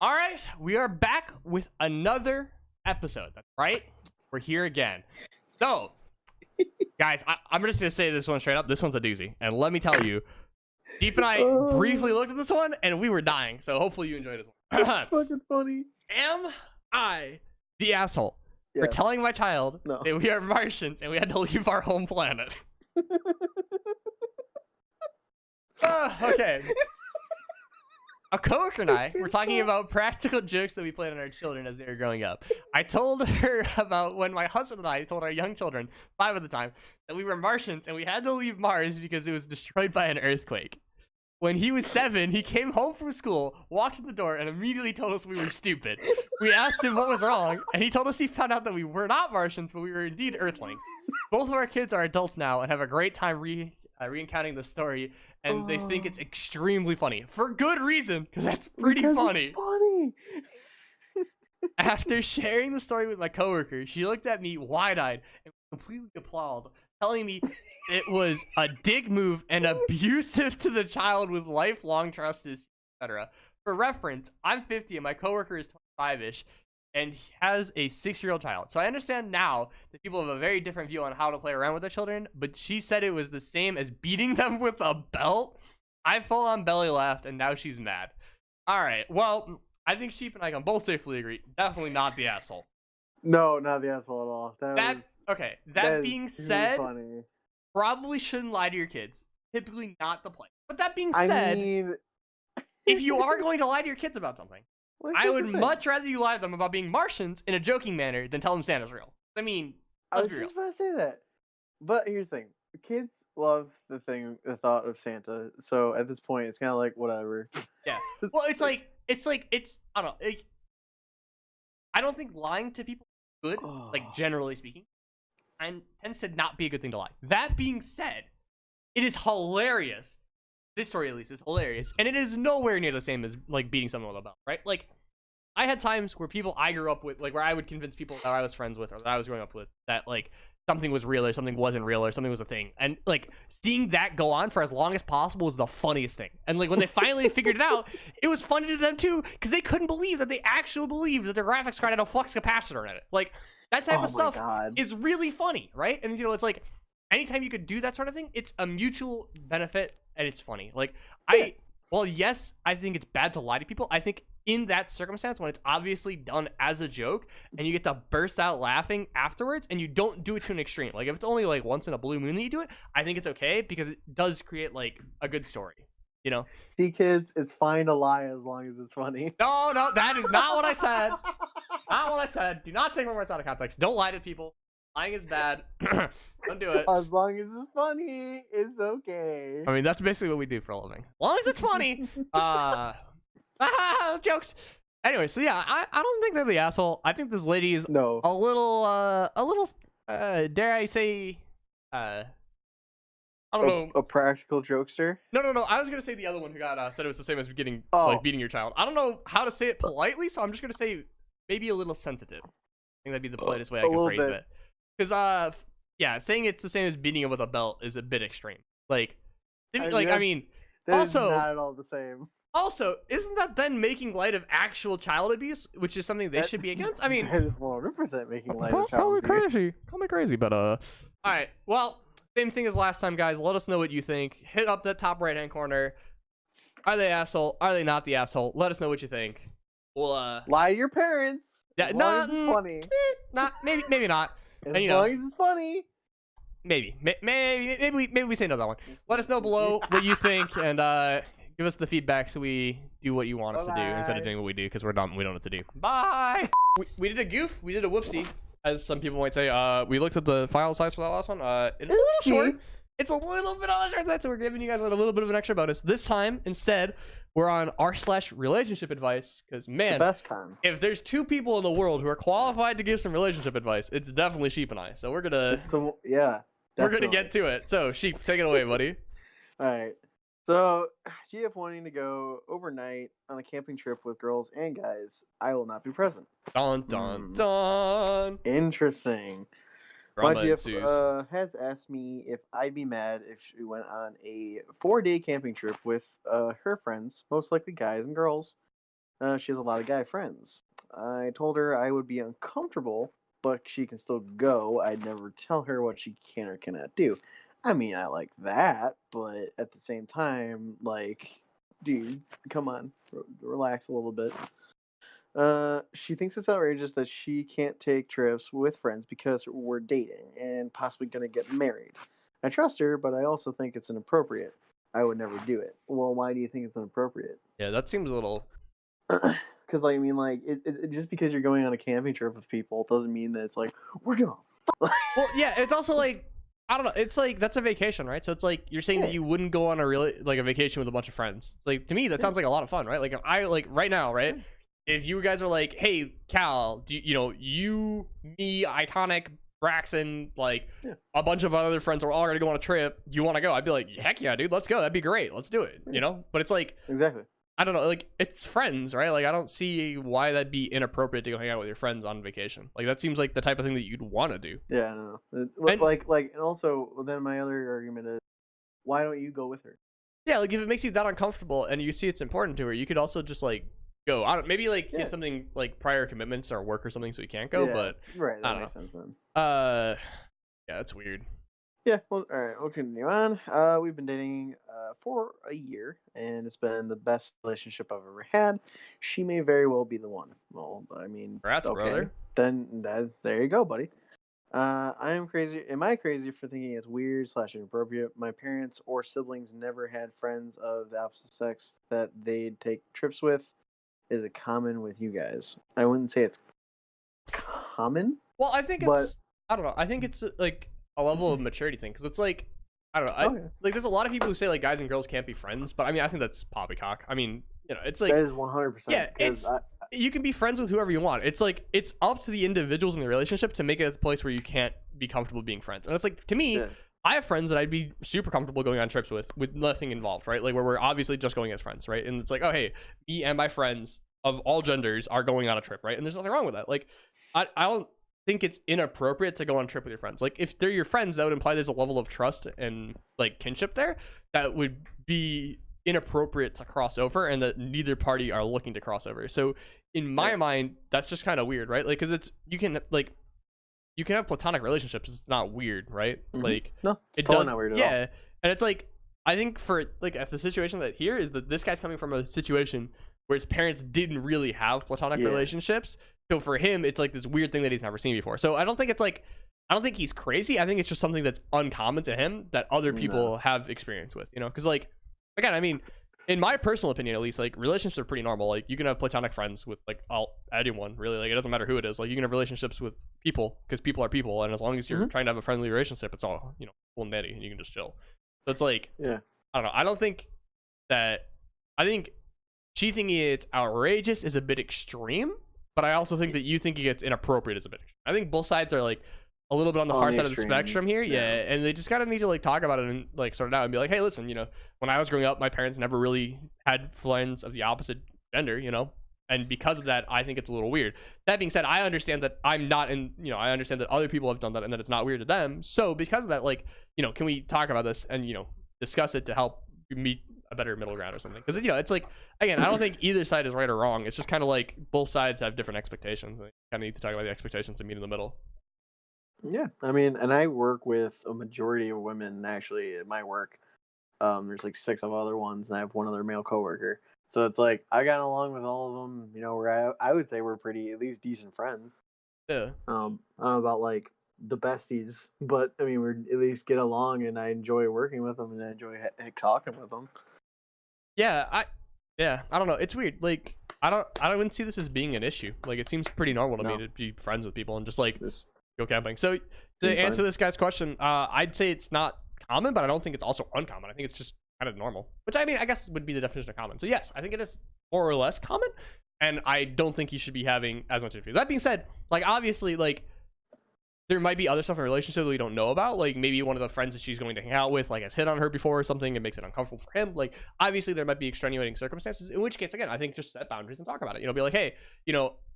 All right, we are back with another episode. That's right. We're here again. So, guys, I'm just gonna say this one straight up. This one's a doozy, and let me tell you, Deep and I briefly looked at this one, and we were dying. So hopefully you enjoyed this one. It's fucking funny. Am I the asshole for Yes. telling my child No. that we are Martians and we had to leave our home planet? Okay. A coworker and I were talking about practical jokes that we played on our children as they were growing up. I told her about when my husband and I told our young children, 5 at the time, that we were Martians and we had to leave Mars because it was destroyed by an earthquake. When he was 7, he came home from school, walked to the door, and immediately told us we were stupid. We asked him what was wrong, and he told us he found out that we were not Martians, but we were indeed Earthlings. Both of our kids are adults now and have a great time recounting the story, and they think it's extremely funny. For good reason, because that's pretty funny. It's funny. After sharing the story with my coworker, she looked at me wide-eyed and completely appalled, telling me it was a dick move and abusive to the child with lifelong trust, etc. For reference, I'm 50 and my coworker is 25-ish and he has a 6-year-old child. So I understand now that people have a very different view on how to play around with their children, but she said it was the same as beating them with a belt. I full on belly laughed and now she's mad. All right, well, I think Sheep and I can both safely agree. Definitely not the asshole. No, not the asshole at all. Okay. That being is too said, funny. probably shouldn't lie to your kids. Typically not the play. But that being I said, mean, if you are going to lie to your kids about something, well, I here's would the thing. much rather you lie to them about being Martians in a joking manner than tell them Santa's real. I mean, I let's was be real. just about to say that. But here's the thing: kids love the thought of Santa. So at this point, it's kind of like whatever. Yeah. Well, it's I don't know. I don't think lying to people is good, like generally speaking, and tends to not be a good thing to lie. That being said, it is hilarious. This story, at least, is hilarious, and it is nowhere near the same as like beating someone with a belt, right? Like, I had times where people I grew up with, like, where I would convince people that I was friends with or that I was growing up with that like something was real or something wasn't real or something was a thing, and like seeing that go on for as long as possible was the funniest thing. And like when they finally figured it out, it was funny to them too because they couldn't believe that they actually believed that their graphics card had a flux capacitor in it. Like that type of stuff is really funny, right? And it's like anytime you could do that sort of thing, it's a mutual benefit and it's funny. Like well, yes, I think it's bad to lie to people. I think in that circumstance, when it's obviously done as a joke and you get to burst out laughing afterwards and you don't do it to an extreme, like if it's only like once in a blue moon that you do it, I think it's okay because it does create like a good story, you know? See, kids, it's fine to lie as long as it's funny. No, that is not what I said. Not what I said. Do not take my words out of context. Don't lie to people. Lying is bad. Don't do it. As long as it's funny, it's okay. I mean, that's basically what we do for a living. As long as it's funny. Jokes. Anyway, so yeah, I don't think they're the asshole. I think this lady is No. a little, dare I say, I don't know. A practical jokester? No. I was gonna say the other one who got said it was the same as beating your child. I don't know how to say it politely, so I'm just gonna say maybe a little sensitive. I think that'd be the politest way I can phrase it. Because yeah, saying it's the same as beating him with a belt is a bit extreme. Like, I mean, also not at all the same. Also, isn't that then making light of actual child abuse, which is something they should be against? I mean, that is 100% making light of child abuse. Call me crazy, but all right. Well, same thing as last time, guys. Let us know what you think. Hit up that top right-hand corner. Are they asshole? Are they not the asshole? Let us know what you think. We'll lie to your parents. Yeah, as it's funny. Not maybe not. As long as it's funny. Maybe we say no to that one. Let us know below what you think and give us the feedback so we do what you want us to do instead of doing what we do because we're dumb. We don't know what to do. Bye. We did a goof. We did a whoopsie, as some people might say. We looked at the file size for that last one. It's a little short. It's a little bit on the short side, so we're giving you guys a little bit of an extra bonus. This time, instead, we're on r/relationship advice because, man, the best time. If there's 2 people in the world who are qualified to give some relationship advice, it's definitely Sheep and I. So we're gonna we're gonna get to it. So Sheep, take it away, buddy. All right. So, GF wanting to go overnight on a camping trip with girls and guys. I will not be present. Dun dun dun. Interesting. My Drama ensues. GF has asked me if I'd be mad if she went on a 4-day camping trip with her friends, most likely guys and girls, She has a lot of guy friends. I told her I would be uncomfortable, but she can still go. I'd never tell her what she can or cannot do. I mean, I like that, but at the same time, like, dude, come on, relax a little bit. She thinks it's outrageous that she can't take trips with friends because we're dating and possibly gonna get married. I trust her, but I also think it's inappropriate. I would never do it. Well, why do you think it's inappropriate? Yeah, that seems a little. Because like I mean, like just because you're going on a camping trip with people doesn't mean that it's like we're gonna. Well, yeah, it's also like I don't know. It's like that's a vacation, right? So it's like you're saying that you wouldn't go on a really like a vacation with a bunch of friends. It's like to me that sounds like a lot of fun, right? Like if I like right now, right? If you guys are like, hey, Cal, do you, me, Iconic, Braxton, like a bunch of other friends are all gonna go on a trip. You want to go? I'd be like, heck yeah, dude, let's go. That'd be great. Let's do it. But it's like Exactly. I don't know, like it's friends, right? Like I don't see why that'd be inappropriate to go hang out with your friends on vacation. Like that seems like the type of thing that you'd want to do. Yeah, I know. And- And also then my other argument is, why don't you go with her? Yeah, like if it makes you that uncomfortable and you see it's important to her, you could also just like go. I don't maybe like he has something like prior commitments or work or something, so he can't go. Yeah, But right, I that don't makes sense then. Yeah, it's weird. Yeah, well, all right, we'll continue on. We've been dating for a year, and it's been the best relationship I've ever had. She may very well be the one. Well, I mean, Congrats, okay, brother. then there you go, buddy. I am crazy. Am I crazy for thinking it's weird / inappropriate? My parents or siblings never had friends of the opposite sex that they'd take trips with. Is it common with you guys? I wouldn't say it's common. Well, I think but... it's I don't know. I think it's like a level of maturity thing because it's like I don't know. Like there's a lot of people who say like guys and girls can't be friends, but I mean I think that's poppycock. I mean it's like that is 100%. Yeah, you can be friends with whoever you want. It's like it's up to the individuals in the relationship to make it a place where you can't be comfortable being friends. And it's like to me, I have friends that I'd be super comfortable going on trips with nothing involved, right? Like where we're obviously just going as friends, right? And it's like, oh hey, me and my friends of all genders are going on a trip, right? And there's nothing wrong with that. Like I don't think it's inappropriate to go on a trip with your friends. Like if they're your friends, that would imply there's a level of trust and like kinship there that would be inappropriate to cross over, and that neither party are looking to cross over. So in my mind, that's just kind of weird, right? Like because it's you can have platonic relationships. It's not weird, right? Like no, it's totally not weird at all. And it's like I think for like the situation that here is that this guy's coming from a situation where his parents didn't really have platonic relationships. So for him, it's like this weird thing that he's never seen before. So I don't think he's crazy. I think it's just something that's uncommon to him that other people have experience with, because like, again, I mean, in my personal opinion, at least, like relationships are pretty normal. Like you can have platonic friends with like anyone really. Like it doesn't matter who it is. Like you can have relationships with people because people are people. And as long as you're trying to have a friendly relationship, it's all, cool and natty and you can just chill. So it's like, I don't know. I think she thinking it's outrageous is a bit extreme. But I also think that you thinking it's inappropriate is a bit. I think both sides are like a little bit on the far side of the spectrum here. Yeah, and they just kind of need to like talk about it and like sort it out and be like, hey, listen, when I was growing up, my parents never really had friends of the opposite gender, and because of that, I think it's a little weird. That being said, I understand that I'm not in, I understand that other people have done that and that it's not weird to them. So because of that, like, can we talk about this and discuss it to help meet a better middle ground or something? Because it's like, again, I don't think either side is right or wrong. It's just kind of like both sides have different expectations. They kind of need to talk about the expectations and meet in the middle. Yeah, I mean, and I work with a majority of women actually at my work. There's like 6 of other ones, and I have one other male coworker. So it's like I got along with all of them. Where I would say we're pretty at least decent friends. Yeah. I don't know about like the besties, but I mean, we at least get along, and I enjoy working with them, and I enjoy talking with them. Yeah, I don't know. It's weird. Like I don't even see this as being an issue. Like it seems pretty normal to me to be friends with people and just like go camping. So to answer this guy's question, I'd say it's not common, but I don't think it's also uncommon. I think it's just kind of normal, which I mean, I guess would be the definition of common. So yes, I think it is more or less common, and I don't think you should be having as much interview. That being said, like obviously, like there might be other stuff in a relationship that we don't know about. Like maybe one of the friends that she's going to hang out with like has hit on her before or something and makes it uncomfortable for him. Like obviously there might be extenuating circumstances, in which case, again, I think just set boundaries and talk about it. Be like, hey,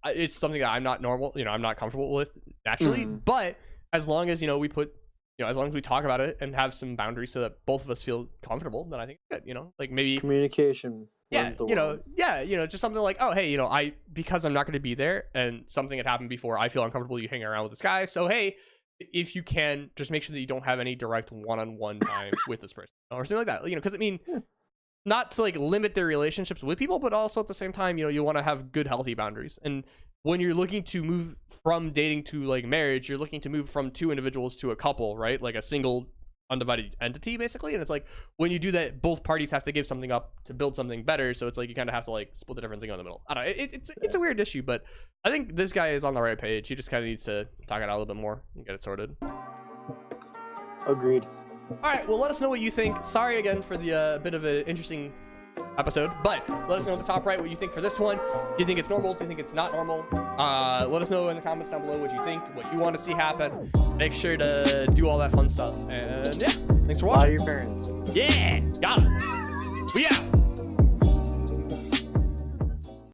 it's something that I'm not normal, I'm not comfortable with naturally, but as long as, we put, as long as we talk about it and have some boundaries so that both of us feel comfortable, then I think it's good, like maybe communication. Yeah, Where's the you know, world? just something like, oh, hey, because I'm not going to be there and something had happened before, I feel uncomfortable you hanging around with this guy. So, hey, if you can, just make sure that you don't have any direct one-on-one time with this person or something like that. Because not to like limit their relationships with people, but also at the same time, you want to have good, healthy boundaries. And when you're looking to move from dating to like marriage, you're looking to move from two individuals to a couple, right? Like a single undivided entity basically. And it's like when you do that, both parties have to give something up to build something better. So it's like you kind of have to like split the difference and go in the middle. I don't know, it's a weird issue, but I think this guy is on the right page. He just kind of needs to talk it out a little bit more and get it sorted. Agreed. All right, well, let us know what you think. Sorry again for the bit of an interesting episode, but let us know at the top right what you think for this one. Do you think it's normal? Do you think it's not normal? Let us know in the comments down below what you think, what you want to see happen. Make sure to do all that fun stuff. And yeah, thanks for watching. Lie to your parents. Yeah, got it. We out.